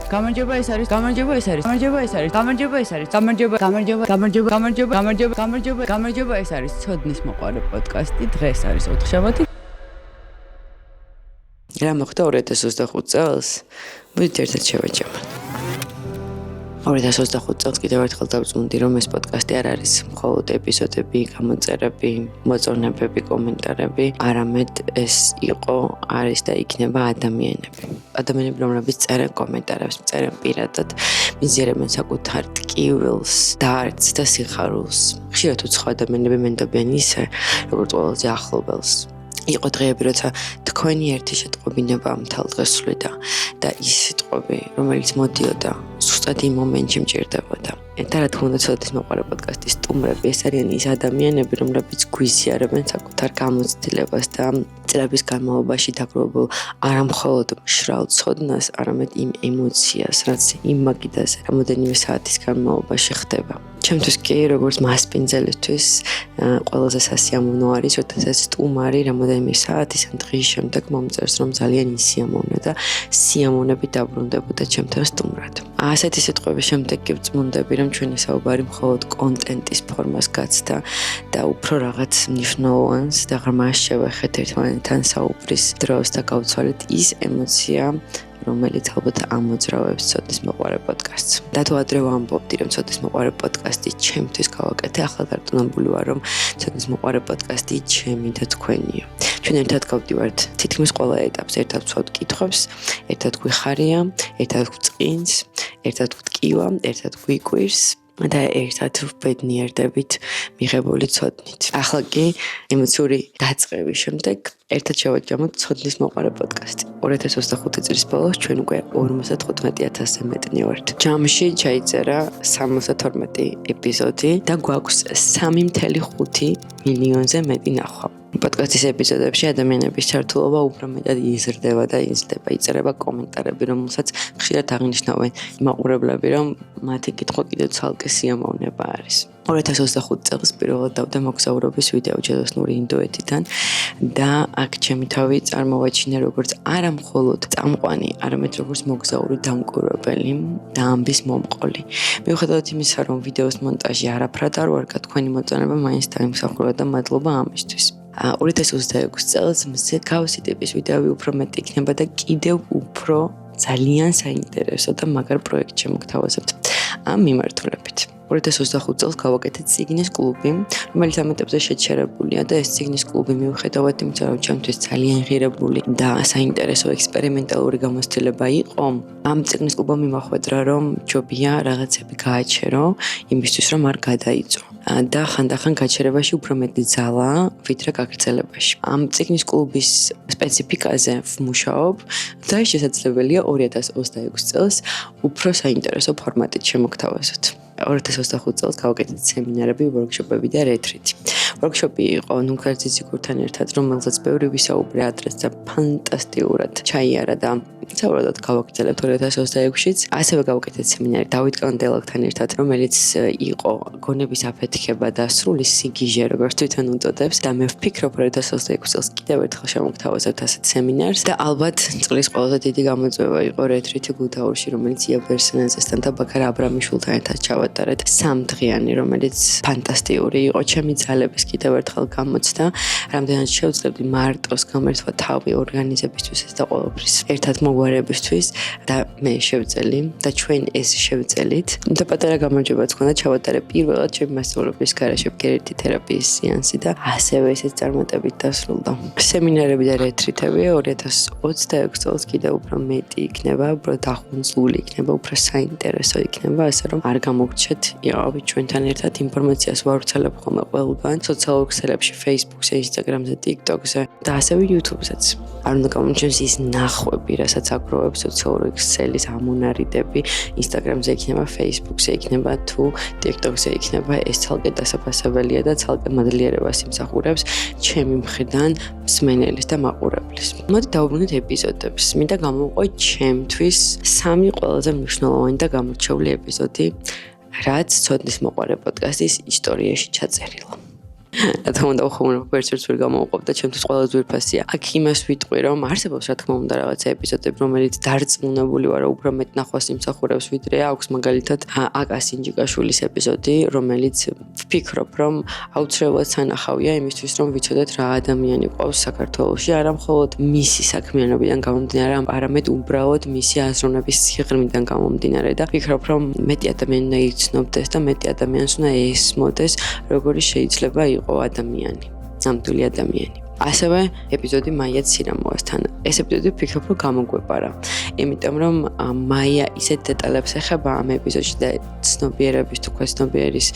გამარჯობა ეს არის გამარჯობა ეს არის გამარჯობა ეს არის გამარჯობა ეს არის გამარჯობა გამარჯობა გამარჯობა გამარჯობა გამარჯობა გამარჯობა გამარჯობა ეს არის ცოდნის მოყარე პოდკასტი დღეს არის 4 შაბათი რა მოხდა 2025 წელს მოდით ერთად შევაჯამოთ 2025 წელს კიდევ ერთხელ დავწმუნდი რომ ეს პოდკასტი არ არის მხოლოდ ეპიზოდები, გამოწერები, მოწონებები, კომენტარები, არამედ ეს არის და იქნება ადამიანები, რომლებიც წერენ კომენტარებს, წერენ პირადად, მიზერებენ საკუთარ ტკივილს, დარდს და სიხარულს. ხშირად უცხო ადამიანები მენდობიან ისე, როგორც ყველაზე ახლობელს. იყო დღეები, როცა თქვენი ერთი შეტყობინება ამ თელ დღეს სვლიდა და ის სიტყვები, რომელიც მოდიოდა, ზუსტად იმ მომენტში მჭირდებოდა. და რა თქმა უნდა, ცოდნის მოყარე პოდკასტის სტუმრები ეს არიან ის ადამიანები, რომლებიც გვიზიარებენ საკუთარ გამოცდილებას და წლების განმავლობაში დაგროვებულ არა მხოლოდ მშრალ ცოდნას, არამედ იმ ემოციას, რაც იმ მაგიდაზე რამოდენიმე საათის განმავლობაში ხდება. ჩემთვის კი როგორც მასპინძელისთვის ყველაზე სასიამოვნო არის, როდესაც სტუმარი რამოდენიმე საათის ან დღის შემდეგ მომწერს, რომ ძალიან ისიამოვნა და სიამოვნებით დაბრუნდებოდა ჩემთან სტუმრად. ასეთი სიტყვების შემდეგ კი ვწმუნდები, რომ ჩვენი საუბარი მხოლოდ კონტენტის ფორმას გაცდა და უფრო რაღაც მნიშვნელოვანს და ღრმას შევეხეთ ერთმანეთთან საუბრის დროს და გავცვალეთ ის ემოცია, რომელიც ალბათ ამოძრავებს ცოდნის მოყარე პოდკასტს. და თუ ადრე ვამბობდი, რომ ცოდნის მოყარე პოდკასტი ჩემთვის გავაკეთე, ახლა დარწმუნებული ვარ, რომ ცოდნის მოყარე პოდკასტი ჩემი და თქვენია. ჩვენ ერთად გავდივართ თითქმის ყველა ეტაპს, ერთად ვცვავთ კითხვებს, ერთად გვიხარია, ერთად გვწყინს, ერთად გვტკივა, ერთად გვიკვირს და ერთად ვბედნიერდებით მიღებული ცოდნით. ახლა კი ემოციური დაწყების შემდეგ ერთად შევაჯამოთ ცოდნის მოყარე პოდკასტი. 2025 წლის ბოლოს ჩვენ უკვე 55,000-ზე მეტნი ვართ. ჯამში ჩაიწერა 72 ეპიზოდი და გვაქვს 3.5 მილიონზე მეტი ნახვა. პოდკასტის ეპიზოდებში ადამიანების ჩართულობა უფრო მეტად იზრდება და იწერება კომენტარები, რომელსაც ხშირად აღნიშნავენ მაყურებლები, რომ მათი კითხვა კიდევ ცალკე სიამოვნება არის. 2025 წელს პირველად დავდა მოგზაურობის ვიდეო ჯადოსნური ინდოეთიდან და აქ ჩემი თავი წარმოვაჩინე როგორც არა მხოლოდ წამყვანი, არამედ როგორც მოგზაური დამკვირვებელი და ამბის მომყოლი. მიუხედავად იმისა, რომ ვიდეოს მონტაჟი არაფრად არ ვარგა, თქვენი მოწონება მაინც დაიმსახურა და მადლობა ამისთვის. 2026 წელს მსგავსი ტიპის ვიდეოები უფრო მეტი იქნება და კიდევ უფრო ძალიან საინტერესო და მაგარ პროექტს შემოგთავაზებთ ამ მიმართულებით. 2025 წელს გავაკეთეთ ციგნის კლუბი, რომელიც ამ ეტაპზე შეჩერებულია და ეს ციგნის კლუბი მიუხედავად იმისა, რომ ჩემთვის ძალიან ღირებული და საინტერესო ექსპერიმენტალური გამოცდილება იყო, ამ ციგნის კლუბმა მიმახვედრა, რომ ჯობია რაღაცები გააჩერო, იმისთვის რომ არ გადაიწო. და ხანდახან გაჩერებაში უფრო მეტი ძალაა, ვიდრე გაგრძელებაში. ამ ციგნის კლუბის სპეციფიკაზე ვმუშაობ და შესაძლებელია 2026 წელს უფრო საინტერესო ფორმატით შემოგთავაზოთ. 2025 წელს გავაკეთეთ სემინარები, ვორქშოპები და რეტრიტი. ვორქშოპი იყო ნუგარ ძიციგურთან ერთად, რომელზეც ბევრი ვისაუბრე ადრეს და ფანტასტიკურად ჩაიარა და საუბრად გავაგრძელებთ 2026-იც. ასევე გავაკეთეთ სემინარი დავით კანდელაკთან ერთად, რომელიც იყო გონების აფეთქება და სრული სიგიჟე, როგორც თვითონ უწოდებს და მე ვფიქრობ 2026 წელს კიდევ ერთხელ შემოგთავაზებთ ასეთ სემინარს და ალბათ წლის ყველაზე დიდი გამოწვევა იყო რეტრიტი გუდაურში, რომელიც ია ბერსენაძესთან და ბაქარ აბრამიშვილთან ერთად ჩავატარეთ 3 დღიანი, რომელიც ფანტასტიკური იყო. ჩემი ძალების კიდევ ერთხელ გამოცდა, რამდენად შევძლებდი მარტოს გამერთვა თავი ორგანიზებისთვის და ყოველთვის ერთად მოგვარებისთვის და მე შევწელი და ჩვენ ეს შევწელით. და პატარა გამარჯვებაც ჰქონდა ჩავატარე პირველად ჩემი მასწავლებლების გარეშე ბგერითი თერაპიის სეანსი და ასევე ესეც წარმატებით დასრულდა. სემინარები და რეტრიტები 2026 წელს კიდევ უფრო მეტი იქნება, უფრო დახუნწული იქნება, უფრო საინტერესო იქნება, ასე რომ არ გამოგრჩეთ, იყავით ჩვენთან ერთად. ინფორმაციას ვავრცელებ ხოლმე ყველგან, სოციალურ ქსელებში, Facebook-ზე, Instagram-ზე, TikTok-ზე და ასევე YouTube-ზეც. არ უნდა გამომჩნდეს ის ნახვები, რასაც აგროვებს სოციალური ქსელის ამონარიდები, Instagram-ზე იქნება, Facebook-ზე იქნება თუ TikTok-ზე იქნება, ეს ცალკე დასაფასებელია და ცალკე მადლიერებას იმსახურებს ჩემი მხრიდან მსმენელის და მაყურებლის. მოდით დავუბრუნდეთ ეპიზოდებს. მინდა გამოვყოთ ჩემთვის 3 ყველაზე მნიშვნელოვანი და გამორჩეული ეპიზოდი, რაც ცოდნის მოყარე პოდკასტის ისტორიაში ჩაწერილა. რა თქმა უნდა, უხუმრობა ვერცერთს ვერ გამოვყოფ და ჩემთვის ყველაზე ძვირფასია. აქ იმას ვიტყვი, რომ არსებობს რა თქმა უნდა რაღაცა ეპიზოდები, რომელიც დარწმუნებული ვარ, უფრო მეტ ნახვას იმსახურებს, ვიდრე აქვს მაგალითად აკა სინჯიკაშვილის ეპიზოდი, რომელიც ვფიქრობ, რომ აუცილებლად სანახავია იმისთვის, რომ ვიცოდეთ რა ადამიანი ყავს საქართველოში, არა მხოლოდ მისი საქმიანობიდან გამომდინარე, არამედ უბრალოდ მისი აზროვნების სიღრმიდან გამომდინარე და ვფიქრობ, რომ მეტი ადამიანი უნდა იცნობდეს და მეტი ადამიანს უნდა ესმოდეს, როგორი შეიძლება იყო ადამიანი, ნამდვილი ადამიანი. ასევე ეპიზოდი მაია ცირამოასთან. ეს ეპიზოდი ვფიქრობ, რომ გამოგვეპარა. იმიტომ რომ მაია ისეთ დეტალებს ეხება ამ ეპიზოდში და ცნობიერების თუ ცნობიერის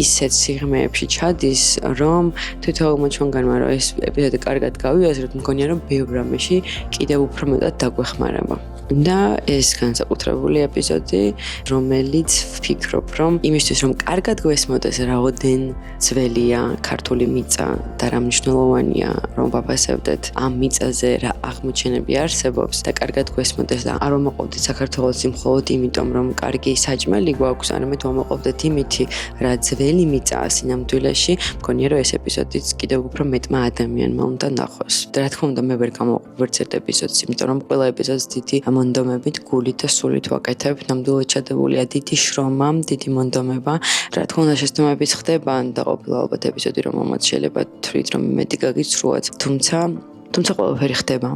ისეთ სიღრმეებში ჩადის, რომ თითოეულმა ჩვენგანმა რომ ეს ეპიზოდი კარგად გავიაზროთ, მგონია რომ ბევრ რამეში კიდევ უფრო მეტად დაგვეხმარება. და ეს განსაკუთრებული ეპიზოდი, რომელიც ვფიქრობ, რომ იმისთვის რომ კარგად გვესმოდეს რაოდენ ძველია ქართული მიწა და რა მნიშვნელოვანია რომ ვაფასებდეთ ამ მიწაზე რა აღმოჩენები არსებობს და კარგად გვესმოდეს და არ ვამოყავდეთ საქართველოს მხოლოდ იმიტომ რომ კარგი საჭმელი გვაქვს, არამედ ვამოყავდეთ იმითი რა ძველი მიწაა სინამდვილეში, მგონია რომ ეს ეპიზოდიც კიდევ უფრო მეტმა ადამიანმა უნდა ნახოს. და რა თქმა უნდა მე ვერ გამოვაყობ ვერც ერთ ეპიზოდს, იმიტომ რომ ყველა ეპიზოდს დიდი მონდომებით გულით და სულით ვაკეთებ, ნამდვილად ჩადებულია დიდი შრომა, დიდი მონდომება. რა თქმა უნდა შეცდომებიც ხდება და ყოფილა ალბათ ეპიზოდი რომელმაც შეიძლება თვლით რომ მეტი გაგიცრუათ, თუმცა ყველაფერი ხდება.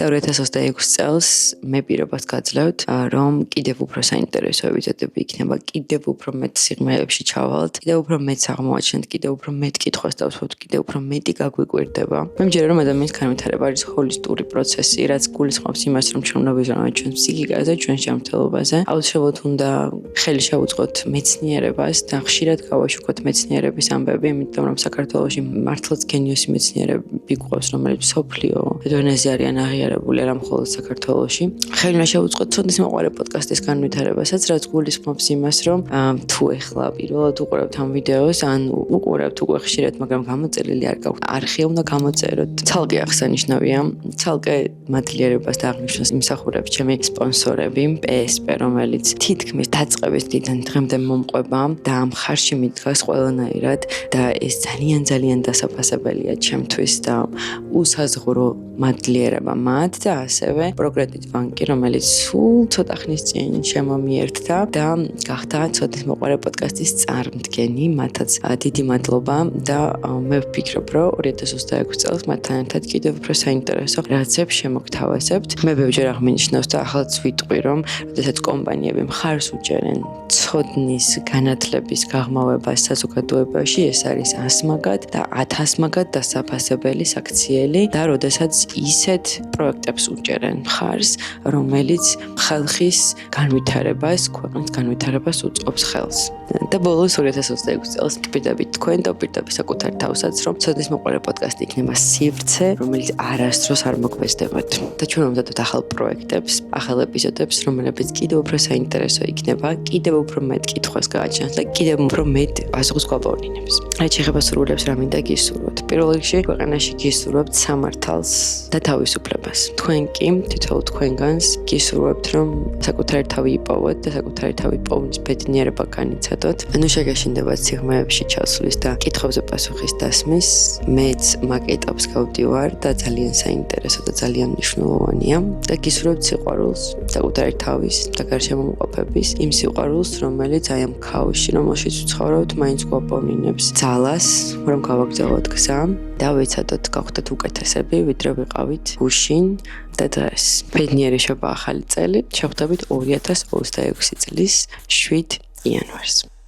და 2026 წელს მე პირობას გაძლევთ, რომ კიდევ უფრო საინტერესო ეპიზოდები იქნება, კიდევ უფრო მეტ სიღრმეებში ჩავალთ, კიდევ უფრო მეტს აღმოაჩენთ, კიდევ უფრო მეტ კითხვას დავსვათ, კიდევ უფრო მეტი გაგვიკვირდება. მე მჯერა რომ ადამიანის განვითარება არის ჰოლისტური პროცესი, რაც გულისხმობს იმას, რომ ჩვენ უნდა ვიზრუნოთ ჩვენს ფსიქიკაზე, ჩვენს ჯანმრთელობაზე. აუცილებლად უნდა ხელი შევუწყოთ მეცნიერებას და ხშირად გავაშუქოთ მეცნიერების ამბები, იმიტომ რომ საქართველოში მართლაც გენიოსი მეცნიერები გვყავს, რომელიც სოფლიო დონეზე არიან აღიარებული არა მხოლოდ საქართველოში. ხელი უნდა შევუწყოთ ცოდნის მოყარე პოდკასტის განვითარებასაც, რაც გულისხმობს იმას, რომ თუ ეხლა პირველად უყურებთ ამ ვიდეოს, ან უყურებთ უკვე ხშირად, მაგრამ გამოწერილი არ გაქვთ, არხი უნდა გამოწეროთ. ცალკე აღსანიშნავია, ცალკე მადლიერებას და აღნიშნავს იმსახურებს ჩემი სპონსორები, PSP, რომელიც თითქმის დაწყების დღიდან დღემდე მომყვება და ამ ხარში მიდგას ყველანაირად და ეს ძალიან დასაფასებელია ჩემთვის და უსაზღვრო მადლიერება მათ და ასევე პროგრედიტ ბანკი, რომელიც სულ ცოტა ხნის წინ შემომიერთა და გახდა ცოდნის მოყარე პოდკასტის წარმდგენი, მათაც დიდი მადლობა და მე ვფიქრობ, რომ 2026 წელს მათთან ერთად კიდევ უფრო საინტერესო რაღაცებს შემოგთავაზებთ. მე ბევრჯერ აღმინიშნავს და ახალაც ვიტყვი, რომ როდესაც კომპანიები მხარს უჭერენ ცოდნის განათლების გაღრმავებას საზოგადოებაში, ეს არის ასმაგად და 1000 მაგად დასაფასებელი საქციელი და როდესაც ისეთ პროექტებს უჭერენ მხარს, რომელიც ხალხის განვითარებას, ქვეყნის განვითარებას უწყობს ხელს. და ბოლოს 2026 წელს პირდაპირ თქვენ და პირდაპირ საკუთარ თავსაც, რომ ცოდნის მოყარე პოდკასტი იქნება სივრცე, რომელიც არასდროს არ მოგვეცდებათ. და ჩვენ ვმზადოთ ახალ პროექტებს, ახალ ეპიზოდებს, რომლებიც კიდევ უფრო საინტერესო იქნება, კიდევ უფრო მეტ კითხვას გააჩენს და კიდევ უფრო მეტ პასუხს გვაპოვნინებს. რაც შეეხება სურვილებს, რა მინდა გისურვოთ. პირველ რიგში ქვეყანაში გისურვებთ სამართალს და თავისუფლებას. თქვენ კი თითოეულ თქვენგანს გისურვებთ, რომ საკუთარი თავი იპოვოთ და საკუთარი თავი პოვნის ბედნიერება განიცადოთ. ანუ შეგეშინდებათ სიღრმეებში ჩასვლის და კითხვებზე პასუხის დასმის. მეც მაგ ეტაპს გავდივარ და ძალიან საინტერესო და ძალიან მნიშვნელოვანია და გისურვებთ სიყვარულს, საკუთარი თავის და გარშემომყოფების, იმ სიყვარულს, რომელიც აი ამ ქაოსში, რომელშიც ვცხოვრობთ, მაინც გვაპოვნინებს ძალას, რომ გავაგრძელოთ გზა და ვიცადოთ გავხდეთ უკეთესები, ვიდრე ვიყავით გუშინ და დღეს. ბედნიერი შობა ახალი წელი, შევხვდებით 2026 წლის 7 იანვარს.